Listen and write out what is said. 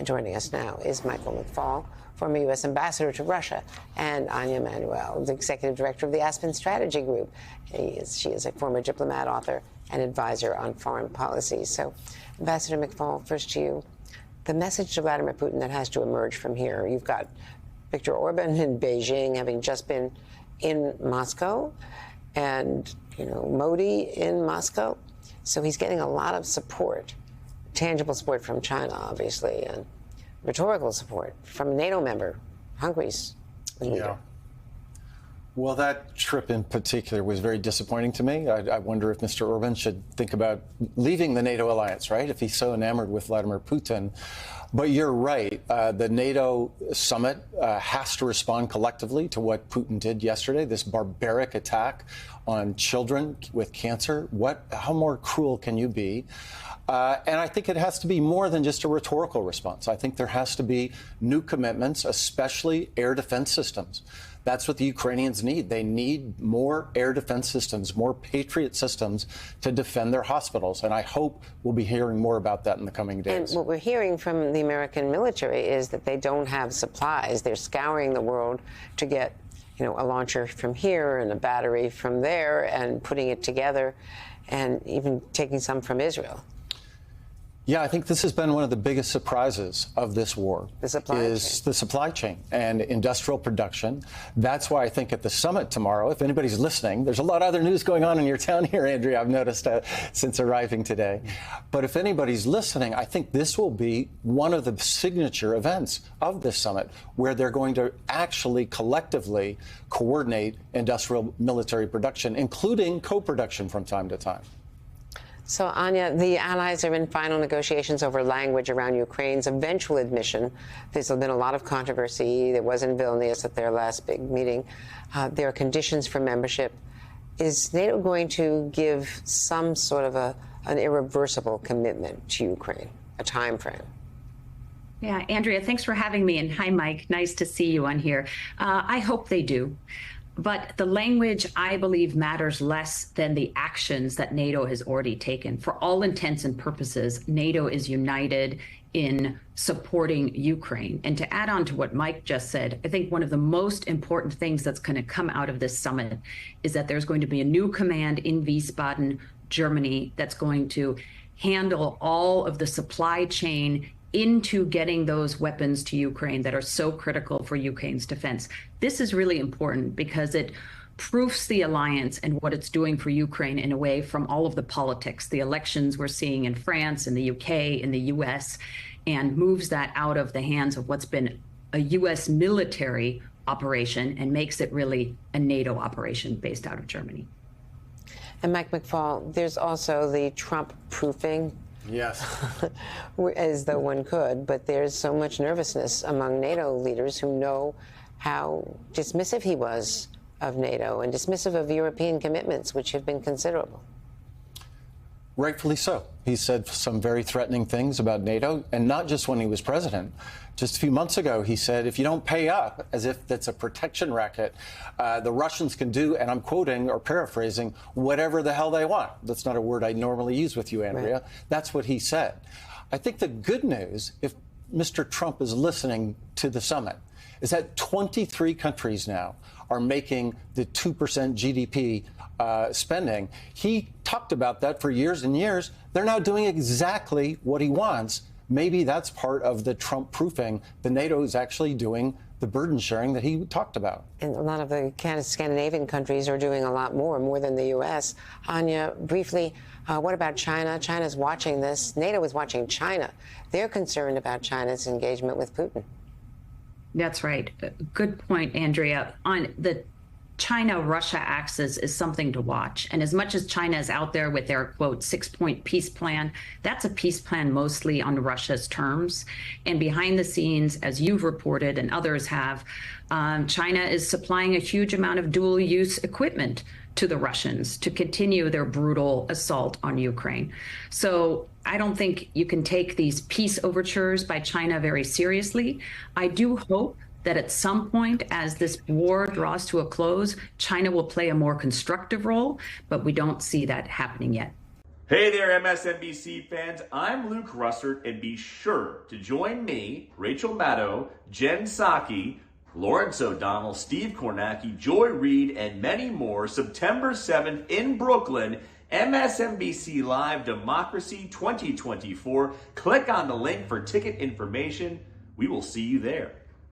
And joining us now is Michael McFaul, former U.S. ambassador to Russia, and Anya Manuel, the executive director of the Aspen Strategy Group. She is a former diplomat, author, and advisor on foreign policy. So, Ambassador McFaul, first to you. The message to Vladimir Putin that has to emerge from here. You've got Viktor Orban in Beijing, having just been in Moscow, and Modi in Moscow. So he's getting a lot of support, tangible support from China, obviously, and rhetorical support from a NATO member, Hungary's leader. Yeah. Well, that trip in particular was very disappointing to me. I wonder if Mr. Orban should think about leaving the NATO alliance, right, if he's so enamored with Vladimir Putin. But you're right. The NATO summit has to respond collectively to what Putin did yesterday, this barbaric attack on children with cancer. How more cruel can you be? And I think it has to be more than just a rhetorical response. I think there has to be new commitments, especially air defense systems. That's what the Ukrainians need. They need more air defense systems, more Patriot systems to defend their hospitals. And I hope we'll be hearing more about that in the coming days. And what we're hearing from the American military is that they don't have supplies. They're scouring the world to get, a launcher from here and a battery from there and putting it together, and even taking some from Israel. Yeah, I think this has been one of the biggest surprises of this war. The supply chain and industrial production. That's why I think at the summit tomorrow, if anybody's listening, there's a lot of other news going on in your town here, Andrea, I've noticed since arriving today. But if anybody's listening, I think this will be one of the signature events of this summit, where they're going to actually collectively coordinate industrial military production, including co-production from time to time. So, Anya, the allies are in final negotiations over language around Ukraine's eventual admission. There's been a lot of controversy. There was in Vilnius at their last big meeting. There are conditions for membership. Is NATO going to give some sort of an irreversible commitment to Ukraine, a time frame? Yeah, Andrea, thanks for having me. And hi, Mike. Nice to see you on here. I hope they do. But the language, I believe, matters less than the actions that NATO has already taken. For all intents and purposes, NATO is united in supporting Ukraine. And to add on to what Mike just said, I think one of the most important things that's going to come out of this summit is that there's going to be a new command in Wiesbaden, Germany, that's going to handle all of the supply chain into getting those weapons to Ukraine that are so critical for Ukraine's defense. This is really important because it proofs the alliance and what it's doing for Ukraine in a way from all of the politics, the elections we're seeing in France, in the UK, in the US, and moves that out of the hands of what's been a US military operation and makes it really a NATO operation based out of Germany. And Mike McFaul, there's also the Trump proofing. Yes. As though one could, but there's so much nervousness among NATO leaders who know how dismissive he was of NATO and dismissive of European commitments, which have been considerable. Rightfully so. He said some very threatening things about NATO, and not just when he was president. Just a few months ago, he said, if you don't pay up, as if that's a protection racket, the Russians can do, and I'm quoting or paraphrasing, whatever the hell they want. That's not a word I normally use with you, Andrea. Right. That's what he said. I think the good news, if Mr. Trump is listening to the summit, is that 23 countries now are making the 2% GDP spending. He talked about that for years and years. They're now doing exactly what he wants. Maybe that's part of the Trump proofing. The NATO is actually doing the burden sharing that he talked about. And a lot of the Scandinavian countries are doing a lot more than the U.S. Anya, briefly, what about China? China's watching this. NATO is watching China. They're concerned about China's engagement with Putin. That's right. Good point, Andrea. On the China-Russia axis is something to watch. And as much as China is out there with their, quote, 6-point peace plan, that's a peace plan mostly on Russia's terms. And behind the scenes, as you've reported and others have, China is supplying a huge amount of dual-use equipment to the Russians to continue their brutal assault on Ukraine. So I don't think you can take these peace overtures by China very seriously. I do hope that at some point, as this war draws to a close, China will play a more constructive role, but we don't see that happening yet. Hey there, MSNBC fans. I'm Luke Russert, and be sure to join me, Rachel Maddow, Jen Psaki, Lawrence O'Donnell, Steve Kornacki, Joy Reid, and many more September 7th in Brooklyn, MSNBC Live Democracy 2024. Click on the link for ticket information. We will see you there.